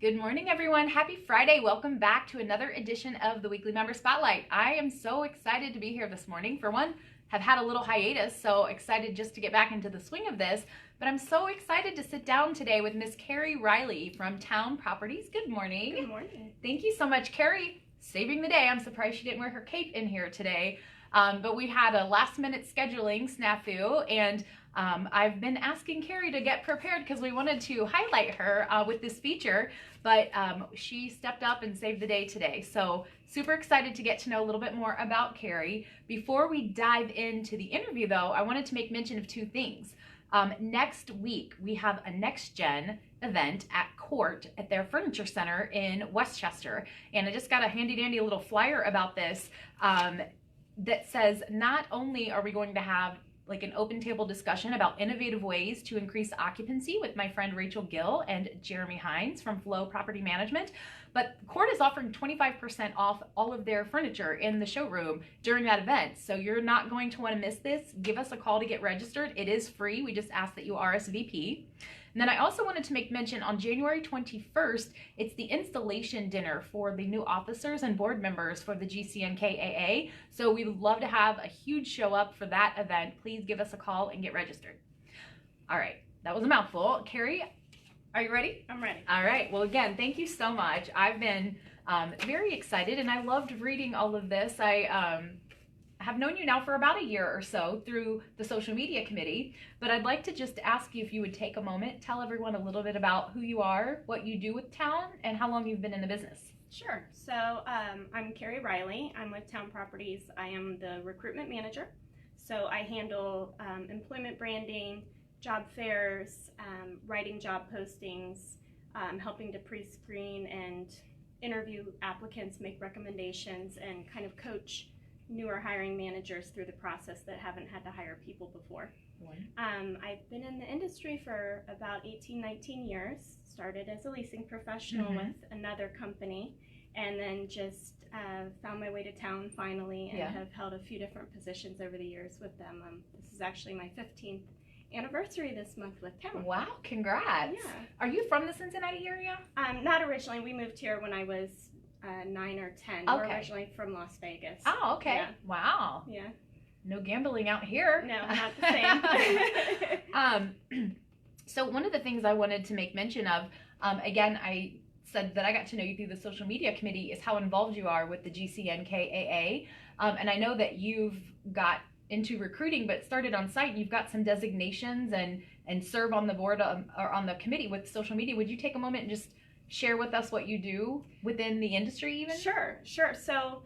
Good morning, everyone. Happy Friday. Welcome back to another edition of the Weekly Member Spotlight. I am so excited to be here this morning. For one, have had a little hiatus, so excited just to get back into the swing of this. But I'm so excited to sit down today with Miss Carrie Riley from Towne Properties. Good morning. Good morning. Thank you so much, Carrie. Saving the day. I'm surprised she didn't wear her cape in here today. But we had a last-minute scheduling snafu, and I've been asking Carrie to get prepared because we wanted to highlight her with this feature, but she stepped up and saved the day today. So super excited to get to know a little bit more about Carrie. Before we dive into the interview, though, I wanted to make mention of two things. Next week, we have a Next Gen event at Court at their furniture center in Westchester. And I just got a handy dandy little flyer about this that says not only are we going to have like an open table discussion about innovative ways to increase occupancy with my friend Rachel Gill and Jeremy Hines from Flow Property Management, but Court is offering 25% off all of their furniture in the showroom during that event. So you're not going to want to miss this. Give us a call to get registered. It is free. We just ask that you RSVP. And then I also wanted to make mention on January 21st, it's the installation dinner for the new officers and board members for the GCNKAA. So we would love to have a huge show up for that event. Please give us a call and get registered. All right, that was a mouthful. Carrie, are you ready? I'm ready. All right, well again, thank you so much. I've been very excited and I loved reading all of this. I have known you now for about a year or so through the social media committee, but I'd like to just ask you if you would take a moment, tell everyone a little bit about who you are, what you do with Towne, and how long you've been in the business. Sure. So I'm Carrie Riley. I'm with Towne Properties. I am the recruitment manager. So I handle employment branding, job fairs, writing job postings, helping to pre-screen and interview applicants, make recommendations, and kind of coach newer hiring managers through the process that haven't had to hire people before. I've been in the industry for about 19 years, started as a leasing professional with another company, and then just found my way to Towne finally, and have held a few different positions over the years with them. This is actually my 15th anniversary this month with Towne. Wow, congrats. Yeah. Are you from the Cincinnati area? Not originally. We moved here when I was 9 or 10. Okay. We're originally from Las Vegas. Oh, okay. Yeah. Wow. Yeah. No gambling out here. No, not the same. So one of the things I wanted to make mention of, again, I said that I got to know you through the social media committee, is how involved you are with the GCNKAA. And I know that you've got into recruiting, but started on site. You've got some designations and serve on the board or on the committee with social media. Would you take a moment and just share with us what you do within the industry even? Sure. So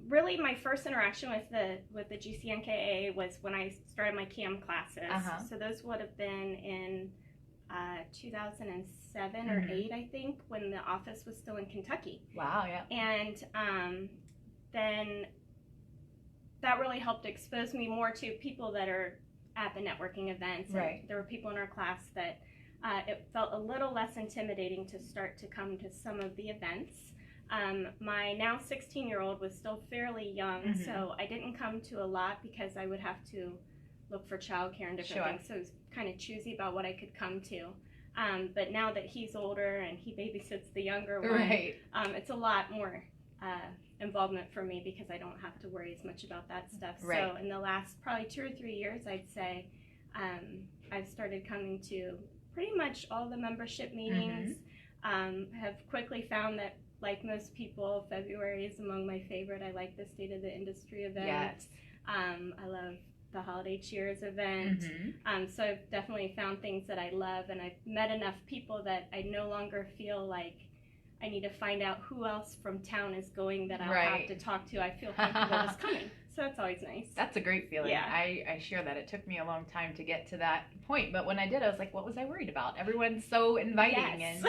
really my first interaction with the GCNKA was when I started my CAM classes. So those would have been in 2007 or 8, I think, when the office was still in Kentucky. Wow, yeah. And then that really helped expose me more to people that are at the networking events. Right. And there were people in our class that it felt a little less intimidating to start to come to some of the events. My now 16-year-old was still fairly young, so I didn't come to a lot because I would have to look for childcare and different things, so I was kind of choosy about what I could come to. But now that he's older and he babysits the younger one, it's a lot more involvement for me because I don't have to worry as much about that stuff. So in the last probably 2 or 3 years, I'd say, I've started coming to pretty much all the membership meetings. Have quickly found that, like most people, February is among my favorite. I like the State of the Industry event. Yes. I love the Holiday Cheers event. So I've definitely found things that I love, and I've met enough people that I no longer feel like I need to find out who else from town is going that I'll have to talk to. I feel comfortable just coming. So that's always nice. That's a great feeling. Yeah. I share that. It took me a long time to get to that point, but when I did, I was like, what was I worried about? Everyone's so inviting. Yes.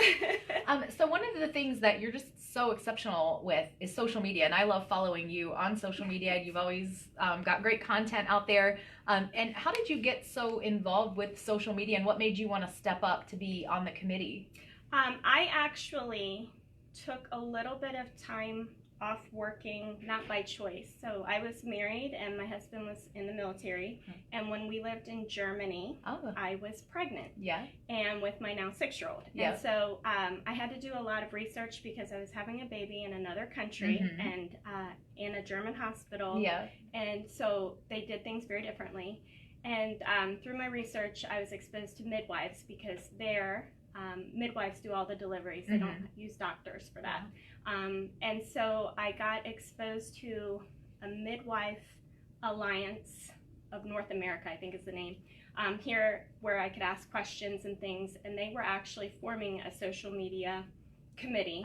And so one of the things that you're just so exceptional with is social media, and I love following you on social media. You've always got great content out there. And how did you get so involved with social media, and what made you want to step up to be on the committee? I actually took a little bit of time off working, not by choice. So I was married and my husband was in the military. And when we lived in Germany, I was pregnant. Yeah. And with my now 6-year-old. Yeah. And so I had to do a lot of research because I was having a baby in another country and in a German hospital. Yeah. And so they did things very differently. And through my research, I was exposed to midwives because midwives do all the deliveries. They don't use doctors for that. And so I got exposed to a midwife alliance of North America, I think is the name, here where I could ask questions and things. And they were actually forming a social media committee.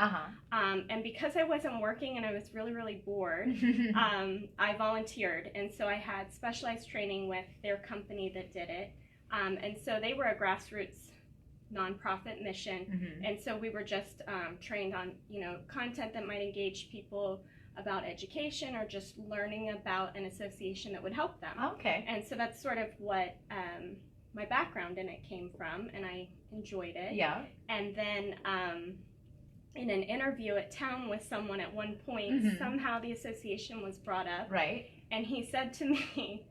And because I wasn't working and I was really, really bored, I volunteered. And so I had specialized training with their company that did it. And so they were a grassroots nonprofit mission. And so we were just trained on, content that might engage people about education or just learning about an association that would help them. Okay. And so that's sort of what my background in it came from, and I enjoyed it. Yeah. And then in an interview at Towne with someone at one point, somehow the association was brought up. Right. And he said to me,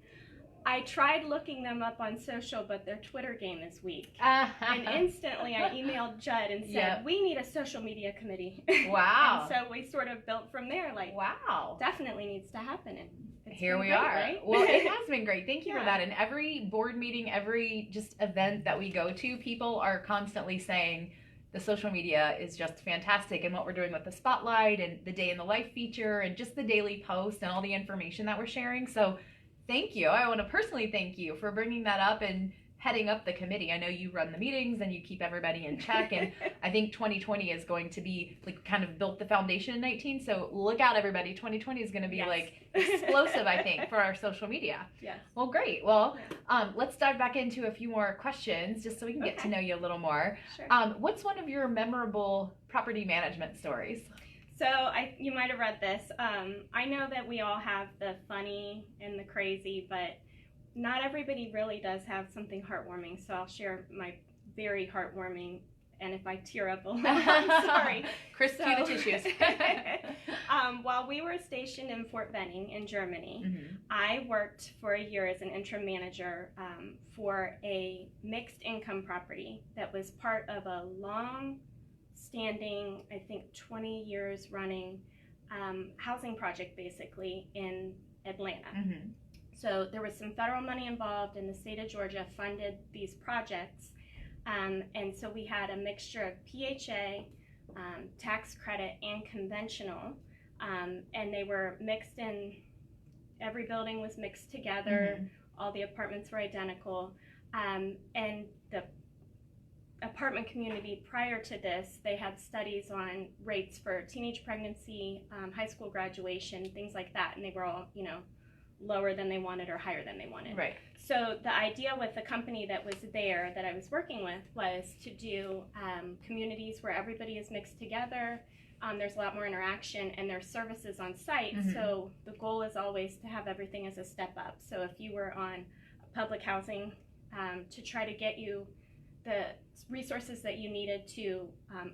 I tried looking them up on social, but their Twitter game is weak. And instantly I emailed Judd and said, we need a social media committee. Wow. And so we sort of built from there, like, wow, definitely needs to happen. And here we great, are. Right? Well, it has been great. Thank you for that. And every board meeting, every just event that we go to, people are constantly saying the social media is just fantastic, and what we're doing with the spotlight and the day in the life feature and just the daily posts and all the information that we're sharing. So thank you. I want to personally thank you for bringing that up and heading up the committee. I know you run the meetings and you keep everybody in check, and I think 2020 is going to be like kind of built the foundation in 19. So look out, everybody. 2020 is going to be like explosive, I think, for our social media. Yes. Well, great. Well, let's dive back into a few more questions just so we can get to know you a little more. Sure. What's one of your memorable property management stories? So you might have read this. I know that we all have the funny and the crazy, but not everybody really does have something heartwarming. So I'll share my very heartwarming, and if I tear up a little, I'm sorry. Chris, cue the tissues. While we were stationed in Fort Benning in Germany, I worked for a year as an interim manager for a mixed income property that was part of a long-standing, I think 20 years running housing project basically in Atlanta. So there was some federal money involved, and the state of Georgia funded these projects. And so we had a mixture of PHA, tax credit, and conventional. And they were mixed in, every building was mixed together. All the apartments were identical. And the apartment community prior to this, they had studies on rates for teenage pregnancy, high school graduation, things like that. And they were all, lower than they wanted or higher than they wanted. Right. So the idea with the company that was there that I was working with was to do communities where everybody is mixed together. There's a lot more interaction, and there's services on site. So the goal is always to have everything as a step up. So if you were on public housing, to try to get you the resources that you needed to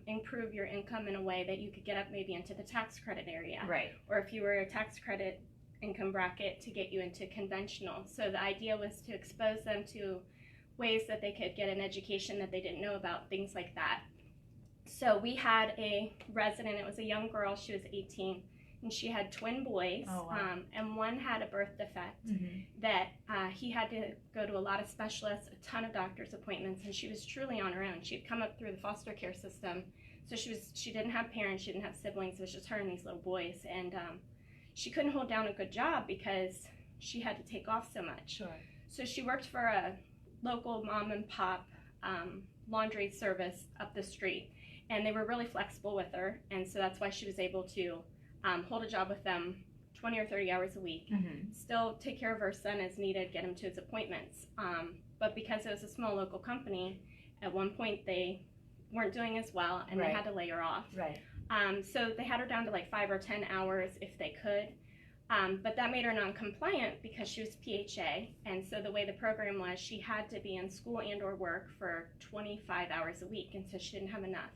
improve your income in a way that you could get up maybe into the tax credit area. Right. Or if you were a tax credit income bracket, to get you into conventional. So the idea was to expose them to ways that they could get an education that they didn't know about, things like that. So we had a resident, it was a young girl, she was 18, and she had twin boys. Oh, wow. And one had a birth defect that he had to go to a lot of specialists, a ton of doctor's appointments, and she was truly on her own. She'd come up through the foster care system, so she didn't have parents, she didn't have siblings, it was just her and these little boys. And she couldn't hold down a good job because she had to take off so much. Sure. So she worked for a local mom and pop laundry service up the street, and they were really flexible with her, and so that's why she was able to hold a job with them 20 or 30 hours a week, still take care of her son as needed, get him to his appointments. But because it was a small local company, at one point they weren't doing as well, and they had to lay her off. Right. So they had her down to like 5 or 10 hours if they could. But that made her non-compliant because she was PHA, and so the way the program was, she had to be in school and or work for 25 hours a week, and so she didn't have enough.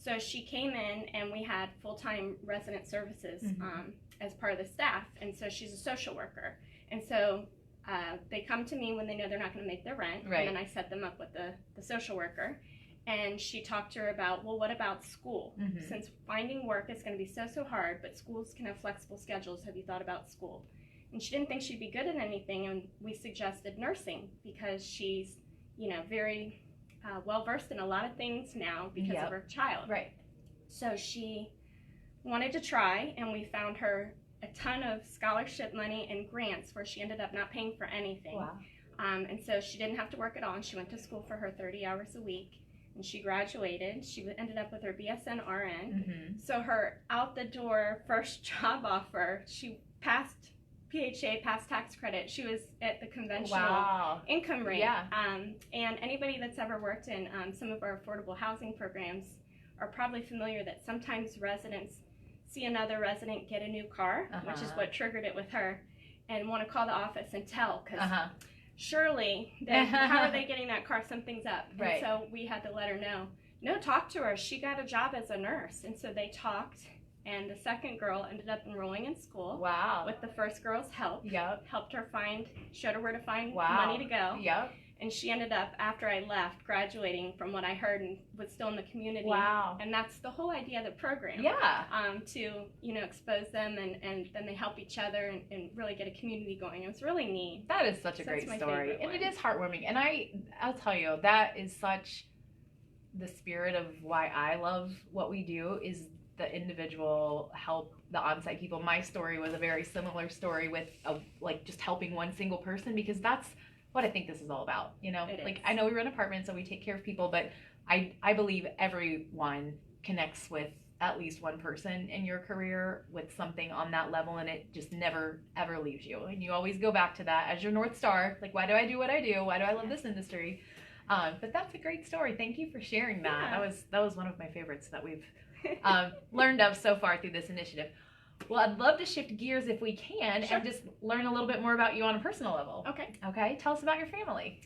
So she came in, and we had full-time resident services Mm-hmm. as part of the staff, and so she's a social worker. And so they come to me when they know they're not going to make their rent, Right. and then I set them up with the social worker. And she talked to her about, well, what about school? Mm-hmm. Since finding work is going to be so hard, but schools can have flexible schedules, have you thought about school? And she didn't think she'd be good at anything, and we suggested nursing because she's, very well-versed in a lot of things now because of her child. Right. So she wanted to try, and we found her a ton of scholarship money and grants where she ended up not paying for anything. Wow. And so she didn't have to work at all, and she went to school for her 30 hours a week. And she graduated. She ended up with her BSN RN. Mm-hmm. So her out-the-door first job offer, she passed PHA, passed tax credit. She was at the conventional income rate. Yeah. And anybody that's ever worked in some of our affordable housing programs are probably familiar that sometimes residents see another resident get a new car, which is what triggered it with her, and want to call the office and tell, because surely, how are they getting that car? Something's up. Right. And so we had to let her know. No, talk to her. She got a job as a nurse. And so they talked, and the second girl ended up enrolling in school. Wow. With the first girl's help. Yep. Helped her showed her where to find Wow. money to go. Yep. And she ended up, after I left, graduating from what I heard, and was still in the community. Wow. And that's the whole idea of the program. Yeah. To, expose them, and then they help each other and really get a community going. It was really neat. That is such a great my story. favorite And one. it is heartwarming. And I'll tell you, that is such the spirit of why I love what we do, is the individual help, the on-site people. My story was a very similar story with just helping one single person, because that's what I think this is all about. It Like, is. I know we run apartments, so we take care of people, but I believe everyone connects with at least one person in your career with something on that level, and it just never ever leaves you, and you always go back to that as your North Star. Like, why do I do what I do? Why do I love this industry? But that's a great story. Thank you for sharing that. Yeah. That was one of my favorites that we've learned of so far through this initiative. Well, I'd love to shift gears if we can, Sure. and just learn a little bit more about you on a personal level. Okay. Okay, tell us about your family.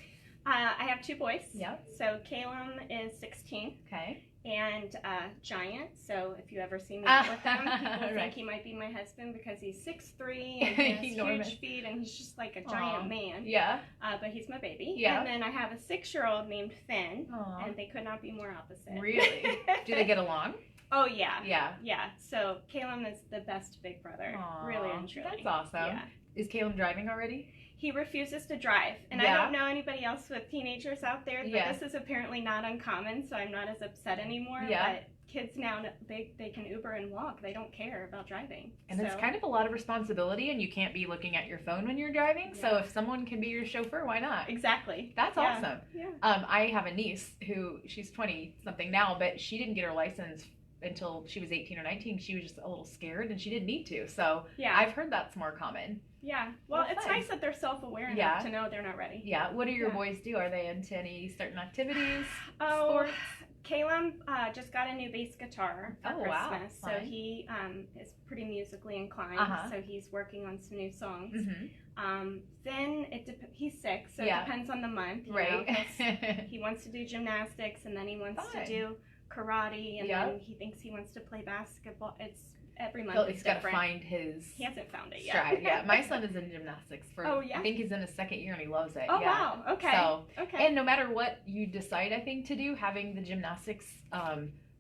I have two boys. Yep. So Caleb is 16 Okay. and Giant. So if you ever see me out with him, people Right. think he might be my husband because he's 6'3" and he has Enormous. huge feet, and he's just like a giant Aw. man. Yeah. But he's my baby. Yeah. And then I have a 6-year-old named Finn, Aw. and they could not be more opposite. Really? Do they get along? Oh yeah. Yeah. Yeah. So Caleb is the best big brother. Aw, Really and truly. That's awesome. Yeah. Is Caleb driving already? He refuses to drive, and Yeah. I don't know anybody else with teenagers out there, but Yeah. this is apparently not uncommon, so I'm not as upset anymore. Yeah. But kids now, they can Uber and walk. They don't care about driving. And it's kind of a lot of responsibility, and you can't be looking at your phone when you're driving. So Yeah. if someone can be your chauffeur, why not? Exactly. That's Yeah. awesome. Yeah. I have a niece who, she's 20 something now, but she didn't get her license until she was 18 or 19. She was just a little scared, and she didn't need to. So Yeah. I've heard that's more common. Yeah. Well, Well, it's fun. nice that they're self-aware enough Yeah. to know they're not ready. Yeah. What do your Yeah. boys do? Are they into any certain activities? Oh, Sports? Caleb just got a new bass guitar for Oh, wow. Christmas, so Fun. he is pretty musically inclined. Uh-huh. So he's working on some new songs. Mm-hmm. Finn, he's 6, so Yeah. it depends on the month. you know, Right. 'cause he wants to do gymnastics, and then he wants Fun. to do karate, and Yeah. then he thinks he wants to play basketball. It's every month. He's is got to different. find his He hasn't found it yet. stride. Yeah. My son is in gymnastics Oh, yeah? I think he's in his second year, and he loves it. Oh Yeah. wow. Okay. So, okay. and no matter what you decide, I think, to do, having the gymnastics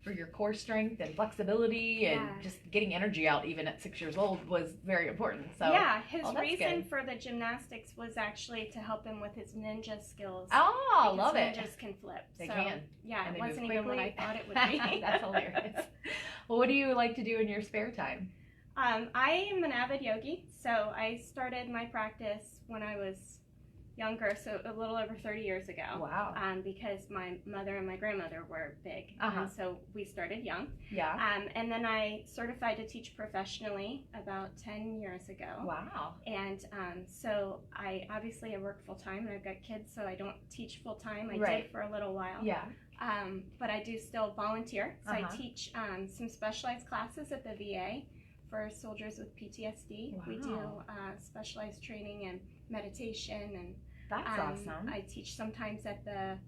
for your core strength and flexibility and Yeah. just getting energy out even at 6 years old was very important. So yeah, his that's reason good. for the gymnastics was actually to help him with his ninja skills. Oh, because love it. Ninjas can flip. They so, can. Yeah, And it they move wasn't even what I quickly. thought it would be. That's hilarious. Well, what do you like to do in your spare time? I am an avid yogi, so I started my practice when I was younger, so a little over 30 years ago. Wow. Because my mother and my grandmother were big, Uh-huh. and so we started young. Yeah. And then I certified to teach professionally about 10 years ago. Wow. And so I work full time, and I've got kids, so I don't teach full time. I Right. did for a little while. Yeah. But I do still volunteer. So I Uh-huh. teach some specialized classes at the VA for soldiers with PTSD. We do Wow. specialized training and meditation, and That's awesome. I teach sometimes at the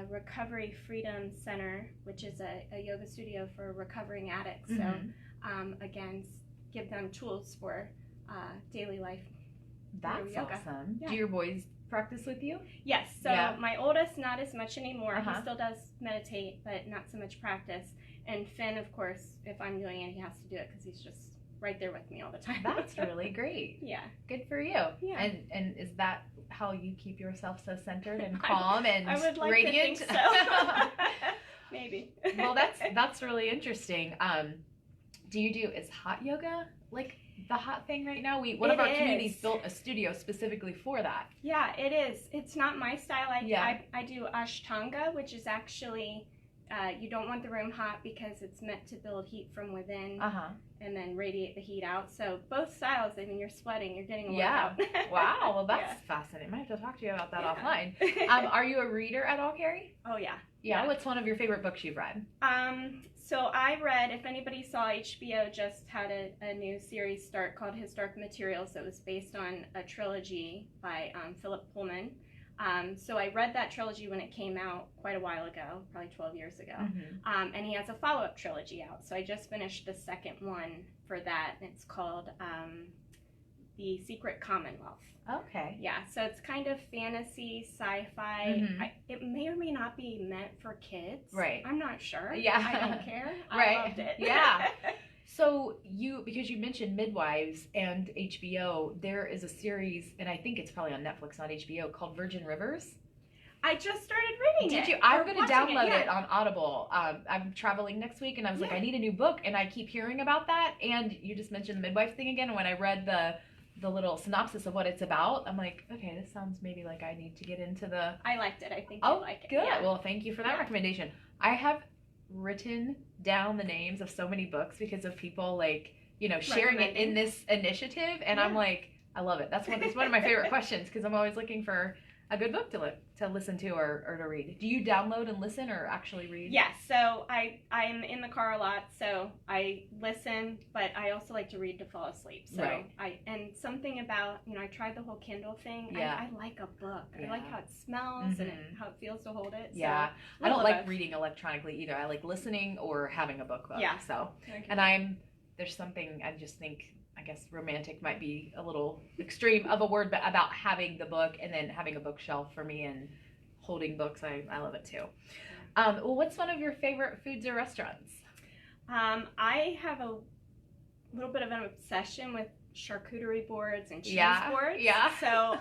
Recovery Freedom Center, which is a yoga studio for recovering addicts. Mm-hmm. So again, give them tools for daily life. That's yoga. awesome. Yeah. Do your boys practice with you? Yes. So my oldest, not as much anymore. Uh-huh. He still does meditate, but not so much practice. And Finn, of course, if I'm doing it, he has to do it because he's just right there with me all the time. That's really great. Yeah. Good for you. Yeah. And is that how you keep yourself so centered and calm and I would like radiant? to think so. Maybe. Well, that's really interesting. Is hot yoga like the hot thing right now? One of our communities built a studio specifically for that. Yeah, it is. It's not my style. I do Ashtanga, which is actually you don't want the room hot because it's meant to build heat from within and then radiate the heat out. So both styles, I mean, you're sweating, you're getting a workout. Wow. Well, that's fascinating. I might have to talk to you about that offline. Are you a reader at all, Carrie? Oh, yeah. Yeah. What's one of your favorite books you've read? So I read, if anybody saw, HBO just had a new series start called His Dark Materials that was based on a trilogy by Philip Pullman. So I read that trilogy when it came out quite a while ago, probably 12 years ago. Mm-hmm. And he has a follow-up trilogy out. So I just finished the second one for that. It's called The Secret Commonwealth. Okay. Yeah, so it's kind of fantasy, sci-fi. Mm-hmm. It may or may not be meant for kids. Right. I'm not sure. Yeah. I don't care. Right. I loved it. Yeah. So because you mentioned Midwives and HBO, there is a series, and I think it's probably on Netflix, not HBO, called Virgin Rivers. I just started reading it. Did you? I'm going to download it on Audible. I'm traveling next week, and I was like, I need a new book, and I keep hearing about that. And you just mentioned the midwife thing again. And when I read the little synopsis of what it's about, I'm like, okay, this sounds maybe like I need to get into the... I liked it. I think you'll like it. Good. Yeah. Well, thank you for that recommendation. I have written down the names of so many books because of people like, sharing it in this initiative. And I'm like, I love it. It's one of my favorite questions because I'm always looking for a good book to listen to or to read. Do you download and listen or actually read? Yes. So I'm in the car a lot, so I listen, but I also like to read to fall asleep. So and something about, I tried the whole Kindle thing. Yeah. I like a book. I like how it smells and how it feels to hold it. Yeah. So, I don't like reading electronically either. I like listening or having a book. Yeah. So, and there's something I just think, I guess romantic might be a little extreme of a word, but about having the book and then having a bookshelf for me and holding books, I love it too. Well, what's one of your favorite foods or restaurants? I have a little bit of an obsession with charcuterie boards and cheese boards. Yeah. So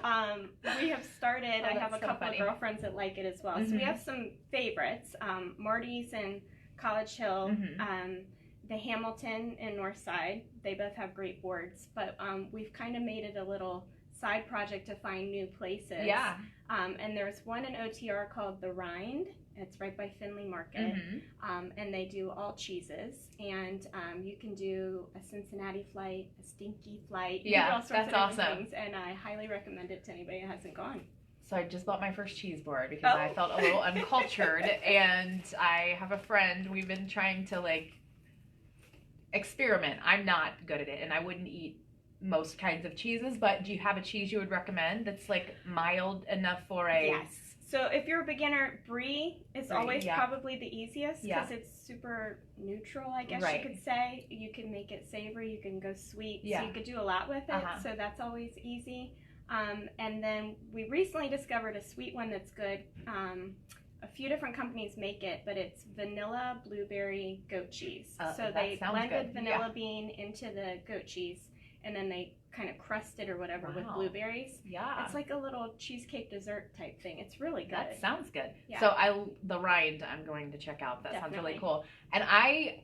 we have started, I have a couple of girlfriends that like it as well. So we have some favorites. Marty's in College Hill. The Hamilton and Northside, they both have great boards, but we've kind of made it a little side project to find new places. Yeah. And there's one in OTR called The Rind. It's right by Findlay Market. And they do all cheeses. And you can do a Cincinnati flight, a Stinky flight. Yeah, all sorts that's of awesome. Things, and I highly recommend it to anybody who hasn't gone. So I just bought my first cheese board because I felt a little uncultured. And I have a friend, we've been trying to experiment. I'm not good at it, and I wouldn't eat most kinds of cheeses, but do you have a cheese you would recommend that's mild enough for a... Yes. So if you're a beginner, brie is always probably the easiest because it's super neutral, I guess you could say. You can make it savory, you can go sweet, so you could do a lot with it, so that's always easy. And then we recently discovered a sweet one that's good. A few different companies make it, but it's vanilla blueberry goat cheese. So they blended vanilla bean into the goat cheese, and then they kind of crust it or whatever with blueberries. Yeah. It's like a little cheesecake dessert type thing. It's really good. That sounds good. Yeah. So the Rind I'm going to check out. That sounds really cool. And I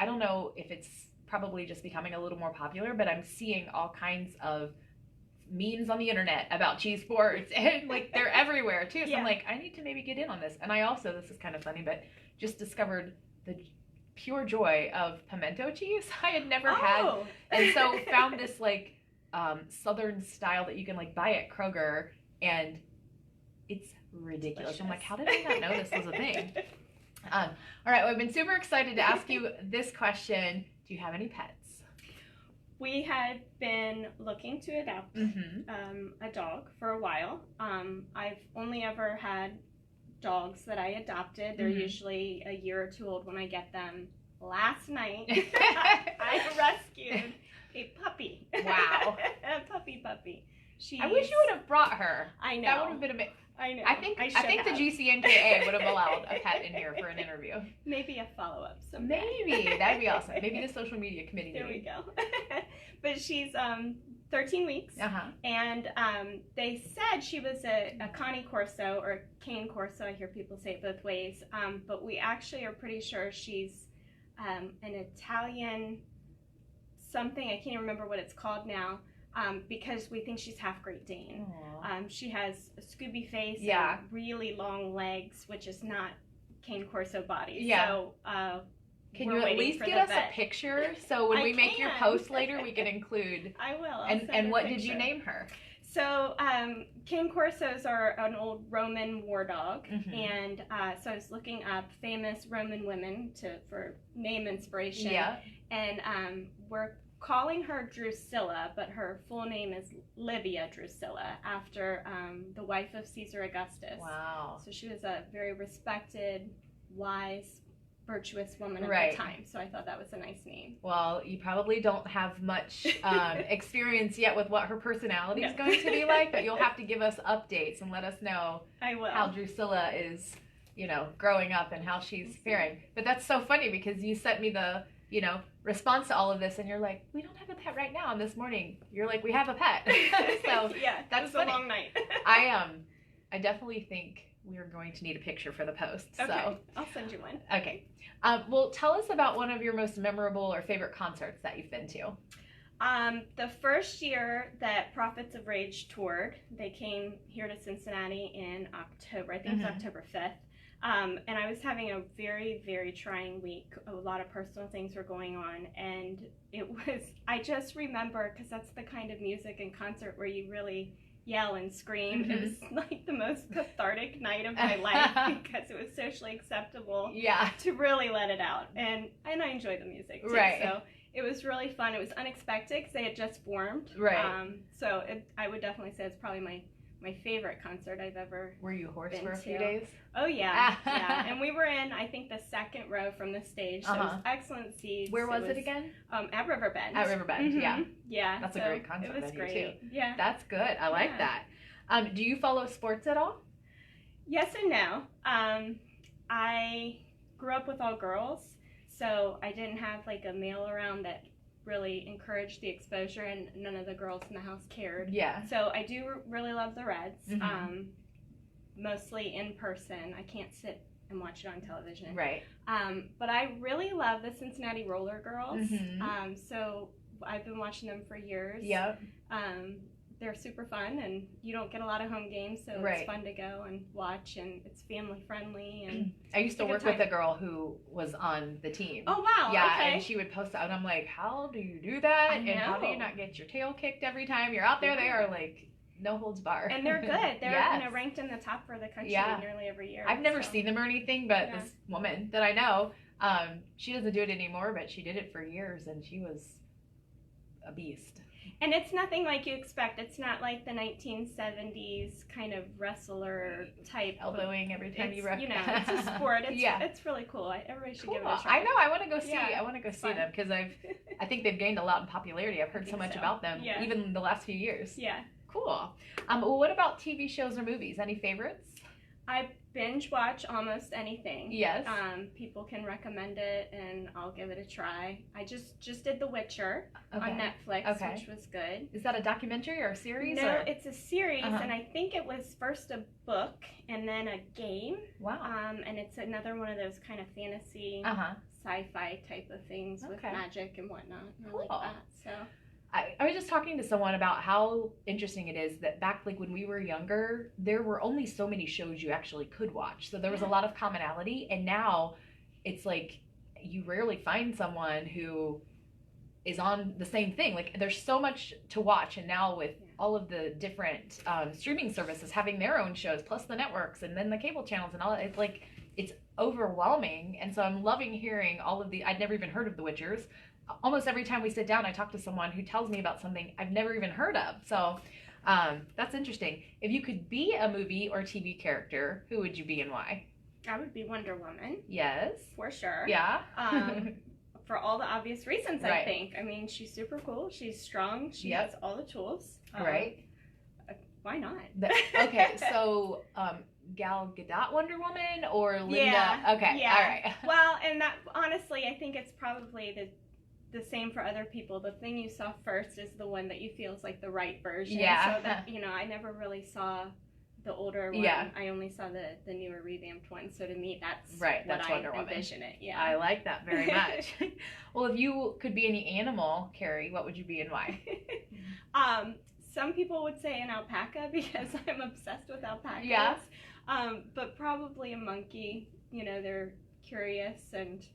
don't know if it's probably just becoming a little more popular, but I'm seeing all kinds of memes on the internet about cheese boards and they're everywhere too. So I'm like, I need to maybe get in on this. And I also, this is kind of funny, but just discovered the pure joy of pimento cheese. I had never had, and so found this southern style that you can buy at Kroger, and it's ridiculous. Delicious. I'm like, how did I not know this was a thing? All right, well, I've been super excited to ask you this question. Do you have any pets? We had been looking to adopt a dog for a while. I've only ever had dogs that I adopted. They're usually a year or two old when I get them. Last night, I rescued a puppy. Wow. A puppy. I wish you would have brought her. I know. That would have been amazing. I know. I think the GCNKA would have allowed a pet in here for an interview. Maybe a follow-up someday. Maybe. That'd be awesome. Maybe the social media committee. There we go. But she's 13 weeks. And they said she was a Cane Corso or Cane Corso. I hear people say it both ways. But we actually are pretty sure she's an Italian something. I can't even remember what it's called now. Because we think she's half Great Dane. She has a Scooby face and really long legs, which is not Cane Corso body. Yeah. So can you at least get us a picture so when we make your post later, we can include? I will. And what did you name her? So Cane Corsos are an old Roman war dog, and so I was looking up famous Roman women for name inspiration. Yeah. And we're calling her Drusilla, but her full name is Livia Drusilla, after the wife of Caesar Augustus. Wow. So she was a very respected, wise, virtuous woman of right. the time. So I thought that was a nice name. Well, you probably don't have much experience yet with what her personality is going to be like, but you'll have to give us updates and let us know how Drusilla is, growing up and how she's faring. But that's so funny because you sent me the response to all of this and you're like, we don't have a pet right now, and this morning you're like, we have a pet. So yeah, that's a long night. I definitely think we're going to need a picture for the post. Okay, so I'll send you one. Okay. Well, tell us about one of your most memorable or favorite concerts that you've been to. The first year that Prophets of Rage toured, they came here to Cincinnati in October. I think it was October 5th. And I was having a very, very trying week. A lot of personal things were going on. And I just remember, because that's the kind of music and concert where you really yell and scream. It was like the most cathartic night of my life because it was socially acceptable to really let it out. And I enjoy the music too. Right. So it was really fun. It was unexpected because they had just formed. Right. So I would definitely say it's probably my favorite concert I've ever Were you hoarse been for a to. few days? Oh, yeah. Yeah. And we were in, I think, the second row from the stage. So it was excellent seats. Where was it again? At Riverbend. At Riverbend, yeah. Yeah. That's a great concert. It was great. Too. Yeah. That's good. I like that. Do you follow sports at all? Yes and no. I grew up with all girls, so I didn't have like a male around that really encouraged the exposure, and none of the girls in the house cared. Yeah. So I do really love the Reds, mostly in person. I can't sit and watch it on television. Right. But I really love the Cincinnati Roller Girls. So I've been watching them for years. Yep. They're super fun, and you don't get a lot of home games, so it's fun to go and watch, and it's family friendly. And I used to work with a girl who was on the team. Oh, wow. Yeah, okay. and she would post out, and I'm like, how do you do that? And how do you not get your tail kicked every time you're out there? They are like no holds bar. And they're good. They're ranked in the top for the country nearly every year. I've never seen them or anything, but this woman that I know, she doesn't do it anymore, but she did it for years, and she was a beast. And it's nothing like you expect. It's not like the 1970s kind of wrestler type. Elbowing every time you rep. It's a sport. It's really cool. Everybody should give it a try. I know. I want to go see. I want to go see them because I think they've gained a lot in popularity. I've heard so much about them, even in the last few years. Yeah. Cool. Well, what about TV shows or movies? Any favorites? I binge watch almost anything. Yes. People can recommend it, and I'll give it a try. I just did The Witcher on Netflix, which was good. Is that a documentary or a series? No, it's a series, and I think it was first a book and then a game. Wow. And it's another one of those kind of fantasy, sci-fi type of things with magic and whatnot. Cool. I like that. So. I was just talking to someone about how interesting it is that back like when we were younger, there were only so many shows you actually could watch. So there was a lot of commonality, and now it's like you rarely find someone who is on the same thing. Like there's so much to watch, and now with all of the different streaming services having their own shows, plus the networks and then the cable channels and all that, it's like it's overwhelming. And so I'm loving hearing all of I'd never even heard of The Witchers. Almost every time we sit down, I talk to someone who tells me about something I've never even heard of. So That's interesting. If you could be a movie or TV character, who would you be and why? I would be Wonder Woman. Yes. For sure. Yeah. For all the obvious reasons, I Right. think. I mean, she's super cool. She's strong. She Yep. has all the tools. Right. Why not? Okay, so Gal Gadot Wonder Woman or Linda? Yeah, Okay, yeah. all right. Well, and that honestly, I think it's probably the same for other people. The thing you saw first is the one that you feel is like the right version. Yeah. So that, you know, I never really saw the older one. Yeah. I only saw the newer revamped one. So to me, that's Right, what that's I Wonder Woman. envision it. Yeah. I like that very much. Well, if you could be any animal, Carrie, what would you be and why? Some people would say an alpaca because I'm obsessed with alpacas. Yeah. But probably a monkey. You know, they're curious and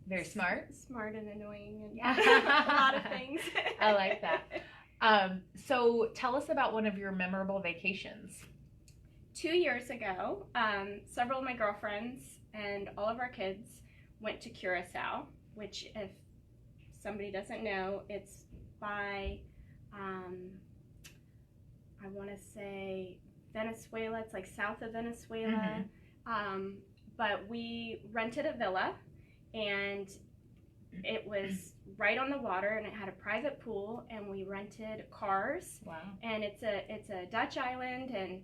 Very smart. smart and annoying and Yeah. a lot of things. I like that. So tell us about one of your memorable vacations. 2 years ago, several of my girlfriends and all of our kids went to Curacao, which, if somebody doesn't know, it's by, I want to say Venezuela. It's like south of Venezuela. But we rented a villa, and it was right on the water, and it had a private pool, and we rented cars. Wow. And it's a Dutch island, and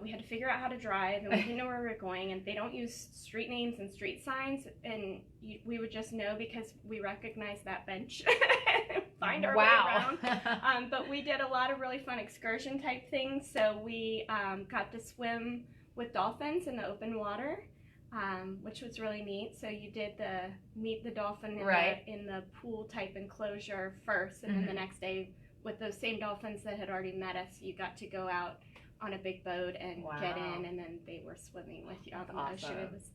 we had to figure out how to drive, and we didn't know where we were going, and they don't use street names and street signs, and we would just know because we recognized that bench. Find our way around. But we did a lot of really fun excursion type things. So we got to swim with dolphins in the open water, which was really neat. So you did meet the dolphin in the pool type enclosure first, and then the next day with those same dolphins that had already met us, you got to go out on a big boat and get in, and then they were swimming with you out in the ocean. It was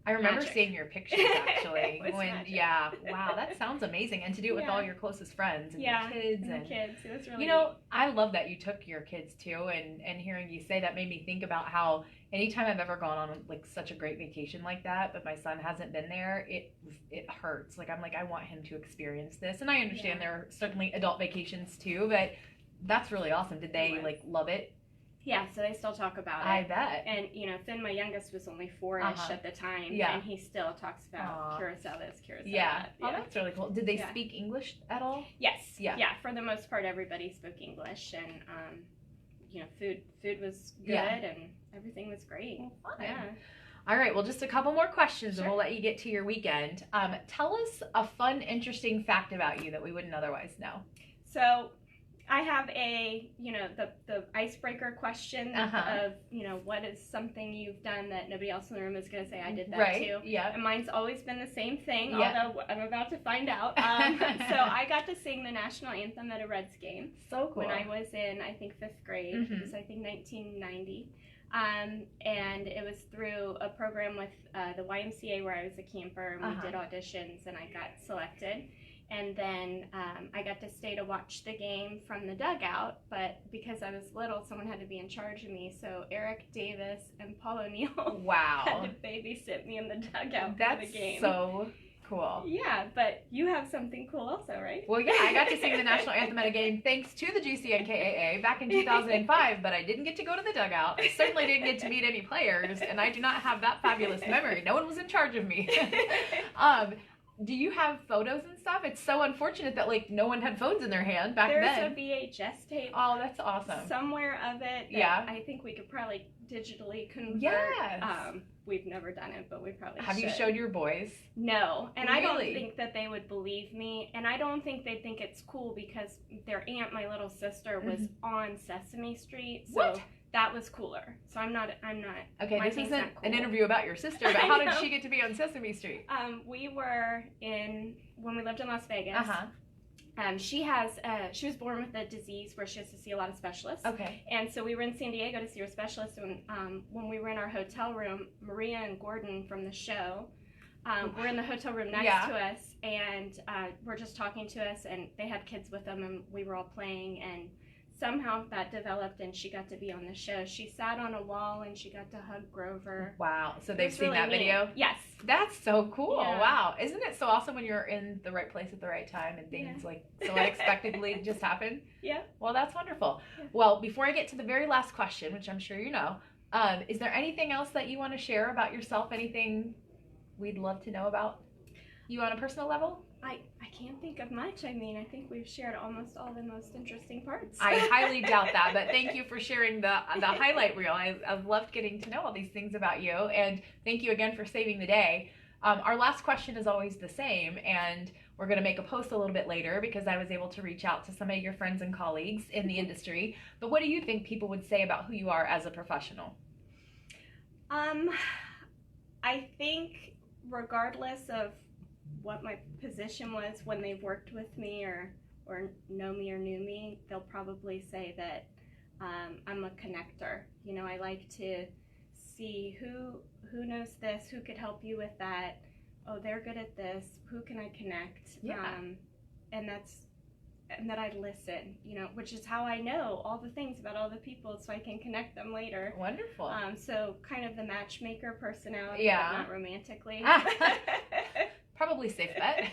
I remember magic. seeing your pictures actually. It was magic. Yeah, wow, that sounds amazing. And to do it with all your closest friends and your kids. And the kids. It was really You know, I love that you took your kids too, and hearing you say that made me think about how anytime I've ever gone on like such a great vacation like that, but my son hasn't been there, it hurts. Like I'm like, I want him to experience this. And I understand there are certainly adult vacations too, but that's really awesome. Did they like love it? Yeah, so they still talk about it. I bet. And, you know, Finn, my youngest, was only 4-ish at the time. Yeah. And he still talks about Curacao this, Curacao that. Oh, that's really cool. Did they speak English at all? Yes. Yeah. Yeah, for the most part, everybody spoke English. And, you know, food was good and everything was great. Well, fun. Yeah. All right, well, just a couple more questions and we'll let you get to your weekend. Tell us a fun, interesting fact about you that we wouldn't otherwise know. So I have you know, the icebreaker question of, you know, what is something you've done that nobody else in the room is going to say, I did that too. Yeah. And mine's always been the same thing, although I'm about to find out. So I got to sing the national anthem at a Reds game. So cool. When I was in, I think, 5th grade. It was, I think, 1990. And it was through a program with the YMCA where I was a camper, and we did auditions, and I got selected. And then I got to stay to watch the game from the dugout, but because I was little, someone had to be in charge of me. So Eric Davis and Paul O'Neill had to babysit me in the dugout for the game. That's so cool. Yeah, but you have something cool also, right? Well, yeah, I got to sing the national anthem at a game thanks to the GCNKAA back in 2005, but I didn't get to go to the dugout. I certainly didn't get to meet any players, and I do not have that fabulous memory. No one was in charge of me. Do you have photos and stuff? It's so unfortunate that like no one had phones in their hand back then. There's a VHS tape. Oh, that's awesome. Somewhere of it. That I think we could probably digitally convert. Yes. We've never done it, but we probably Have should. you showed your boys? No, and Really? I don't think that they would believe me, and I don't think they think it's cool because their aunt, my little sister, was on Sesame Street. So What? That was cooler. So I'm not. Okay, my this thing's isn't not cool. an interview about your sister, but how did she get to be on Sesame Street? We were when we lived in Las Vegas. She was born with a disease where she has to see a lot of specialists. Okay. And so we were in San Diego to see her specialist, and when we were in our hotel room, Maria and Gordon from the show were in the hotel room next to us, and were just talking to us, and they had kids with them, and we were all playing, and somehow that developed and she got to be on the show. She sat on a wall and she got to hug Grover. Wow. So It they've was seen really that neat. video? Yes. That's so cool. Yeah. Wow. Isn't it so awesome when you're in the right place at the right time and things like so unexpectedly just happen? Yeah. Well, that's wonderful. Yeah. Well, before I get to the very last question, which I'm sure you know, is there anything else that you want to share about yourself? Anything we'd love to know about you on a personal level? I can't think of much. I mean, I think we've shared almost all the most interesting parts. I highly doubt that, but thank you for sharing the highlight reel. I've loved getting to know all these things about you, and thank you again for saving the day. Our last question is always the same, and we're going to make a post a little bit later because I was able to reach out to some of your friends and colleagues in the industry. But what do you think people would say about who you are as a professional? I think regardless of what my position was when they've worked with me or know me or knew me, they'll probably say that I'm a connector. You know, I like to see who knows this, who could help you with that. Oh, they're good at this. Who can I connect? Yeah. And that I listen, you know, which is how I know all the things about all the people so I can connect them later. Wonderful. So kind of the matchmaker personality, Yeah. but not romantically. Probably safe bet.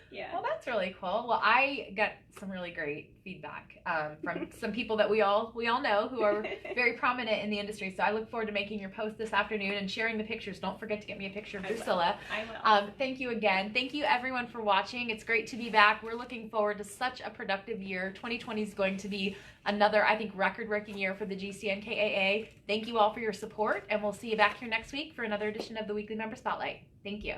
Yeah. Well, that's really cool. Well, I got some really great feedback from some people that we all know who are very prominent in the industry. So I look forward to making your post this afternoon and sharing the pictures. Don't forget to get me a picture of Drusilla. I will. Thank you again. Thank you everyone for watching. It's great to be back. We're looking forward to such a productive year. 2020 is going to be another, I think, record-breaking year for the GCNKAA. Thank you all for your support, and we'll see you back here next week for another edition of the Weekly Member Spotlight. Thank you.